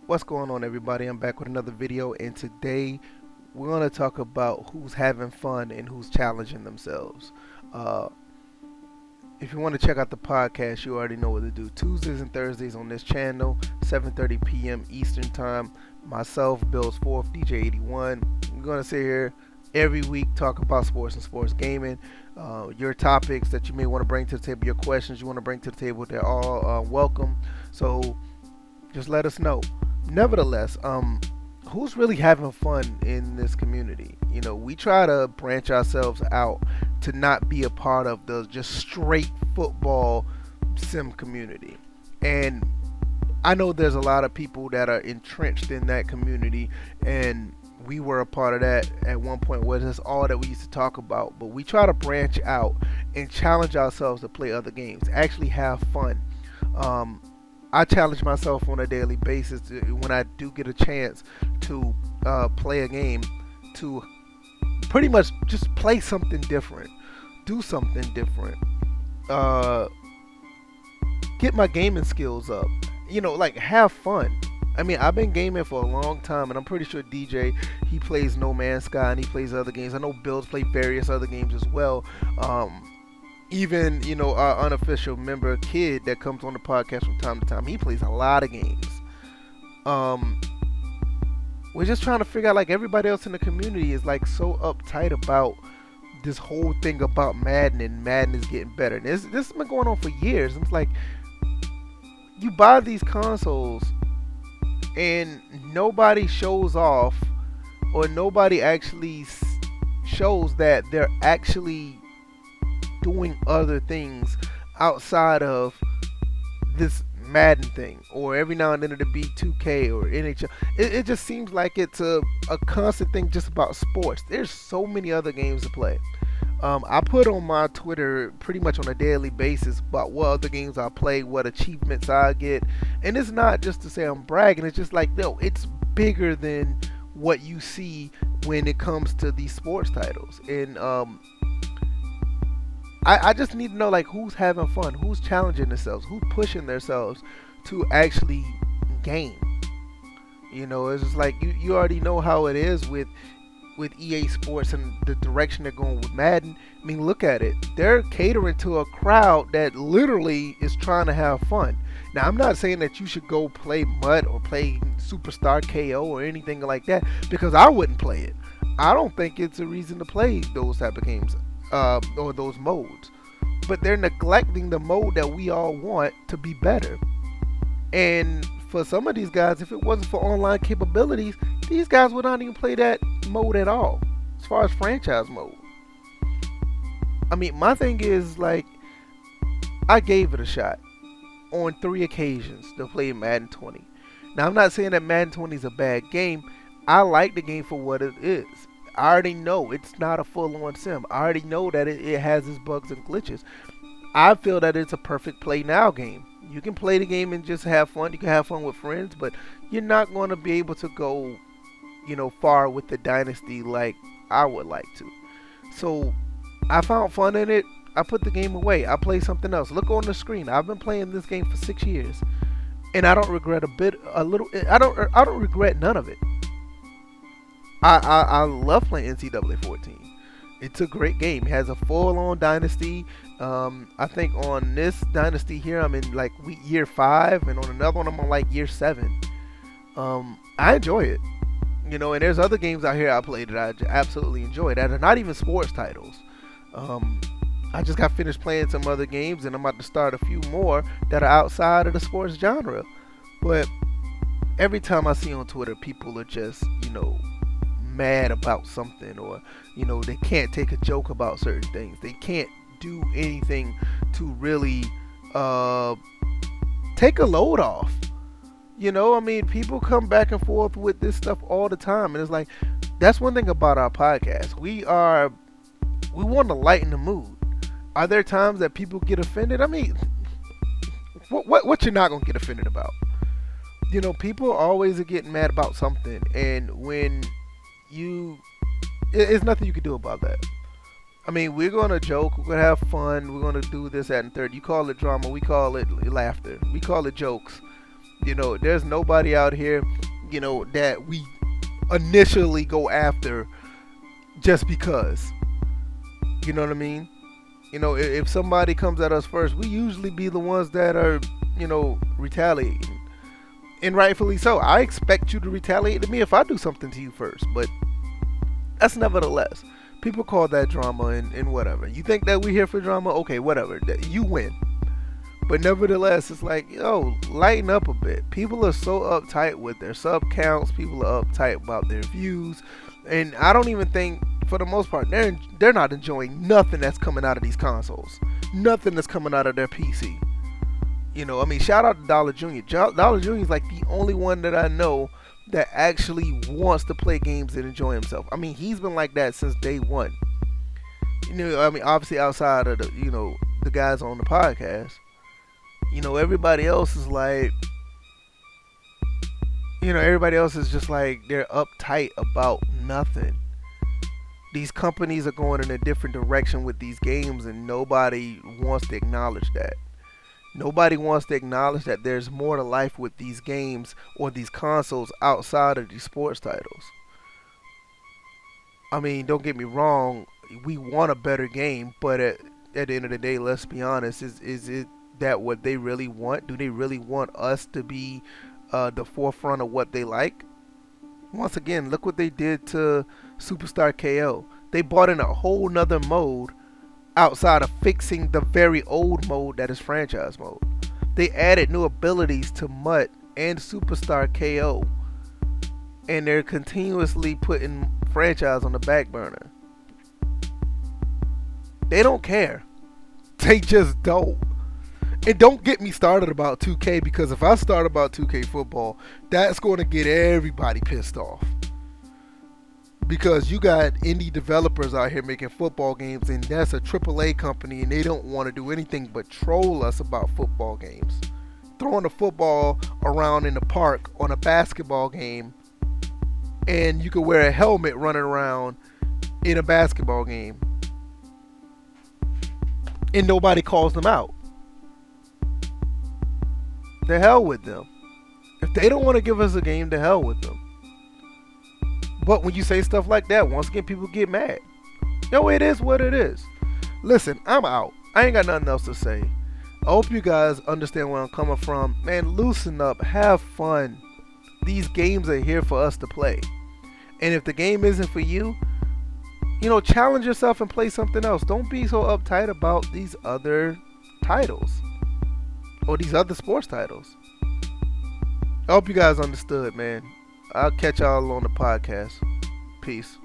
What's going on, everybody? I'm back with another video, and today we're going to talk about who's having fun and who's challenging themselves. Uh, if you want to check out the podcast, you already know what to do. Tuesdays and Thursdays on this channel, 7:30 p.m. Eastern Time. Myself, Bill's Fourth, DJ81. We're going to sit here every week, talk about sports and sports gaming. Your topics that you may want to bring to the table, your questions you want to bring to the table, they're all welcome. So just let us know. Nevertheless, who's really having fun in this community? You know, we try to branch ourselves out to not be a part of the just straight football sim community. And I know there's a lot of people that are entrenched in that community, and we were a part of that at one point where that's all that we used to talk about. But we try to branch out and challenge ourselves to play other games, actually have fun. I challenge myself on a daily basis when I do get a chance to play a game, to pretty much just play something different, do something different, get my gaming skills up, like have fun. I mean, I've been gaming for a long time, and I'm pretty sure DJ, he plays No Man's Sky and he plays other games. I know Bill's played various other games as well. Even, our unofficial member Kid that comes on the podcast from time to time, he plays a lot of games. We're just trying to figure out, like, everybody else in the community is like so uptight about this whole thing about Madden, and Madden is getting better. And this has been going on for years. It's like, you buy these consoles and nobody shows off, or nobody actually shows that they're actually doing other things outside of this Madden thing, or every now and then it'll be 2K or NHL. It just seems like it's a constant thing just about sports. There's so many other games to play. I put on my Twitter pretty much on a daily basis about what other games I play, what achievements I get, and it's not just to say I'm bragging. It's just like, no, it's bigger than what you see when it comes to these sports titles. And I just need to know, like, who's having fun, who's challenging themselves, who's pushing themselves to actually game. It's just like you already know how it is with EA Sports and the direction they're going with Madden. I mean, look at it. They're catering to a crowd that literally is trying to have fun. Now, I'm not saying that you should go play MUT or play Superstar KO or anything like that, because I wouldn't play it. I don't think it's a reason to play those type of games. Or those modes, but they're neglecting the mode that we all want to be better. And for some of these guys, if it wasn't for online capabilities, these guys would not even play that mode at all, as far as franchise mode. I mean, my thing is, like, I gave it a shot on 3 occasions to play Madden 20. Now, I'm not saying that Madden 20 is a bad game. I like the game for what it is. I already know it's not a full-on sim. I already know that it has its bugs and glitches. I feel that it's a perfect play now game. You can play the game and just have fun. You can have fun with friends, but you're not going to be able to go, far with the dynasty like I would like to. So I found fun in it. I put the game away. I play something else. Look on the screen. I've been playing this game for 6 years, and I don't regret I don't regret none of it. I love playing NCAA 14. It's a great game. It has a full-on dynasty. I think on this dynasty here, I'm in like year 5, and on another one, I'm on like year 7. I enjoy it. And there's other games out here I play that I absolutely enjoy that are not even sports titles. I just got finished playing some other games, and I'm about to start a few more that are outside of the sports genre. But every time I see on Twitter, people are just, mad about something, or they can't take a joke about certain things. They can't do anything to really take a load off. I mean, people come back and forth with this stuff all the time, and it's like, that's one thing about our podcast. We want to lighten the mood. Are there times that people get offended? I mean, what you're not gonna get offended about? People always are getting mad about something, and when it's nothing you can do about that. I mean, we're going to joke, we're going to have fun, we're going to do this, that, and third. You call it drama, we call it laughter. We call it jokes. You know, there's nobody out here that we initially go after just because. You know what I mean? If somebody comes at us first, we usually be the ones that are, retaliating. And rightfully so. I expect you to retaliate to me if I do something to you first. But that's nevertheless. People call that drama and whatever. You think that we're here for drama? Okay, whatever. You win. But nevertheless, it's like, lighten up a bit. People are so uptight with their sub counts. People are uptight about their views. And I don't even think, for the most part, they're not enjoying nothing that's coming out of these consoles. Nothing that's coming out of their PC. Shout out to Dollar Jr. Dollar Jr. is like the only one that I know that actually wants to play games and enjoy himself. He's been like that since day one. Obviously outside of the guys on the podcast. Everybody else is like, everybody else is just like, they're uptight about nothing. These companies are going in a different direction with these games, and nobody wants to acknowledge that. Nobody wants to acknowledge that there's more to life with these games or these consoles outside of these sports titles. Don't get me wrong, we want a better game, but at the end of the day, let's be honest, is it that what they really want? Do they really want us to be the forefront of what they like? Once again, look what they did to Superstar KO. They brought in a whole nother mode outside of fixing the very old mode that is franchise mode. They added new abilities to MUT and Superstar KO, and they're continuously putting franchise on the back burner. They don't care. They just don't. And don't get me started about 2K, because if I start about 2K football, that's going to get everybody pissed off. Because you got indie developers out here making football games, and that's a AAA company, and they don't want to do anything but troll us about football games. Throwing a football around in the park on a basketball game, and you could wear a helmet running around in a basketball game, and nobody calls them out. The hell with them. If they don't want to give us a game, the hell with them. But when you say stuff like that, once again, people get mad. It is what it is. Listen, I'm out. I ain't got nothing else to say. I hope you guys understand where I'm coming from. Man, loosen up. Have fun. These games are here for us to play. And if the game isn't for you, challenge yourself and play something else. Don't be so uptight about these other titles. Or these other sports titles. I hope you guys understood, man. I'll catch y'all on the podcast. Peace.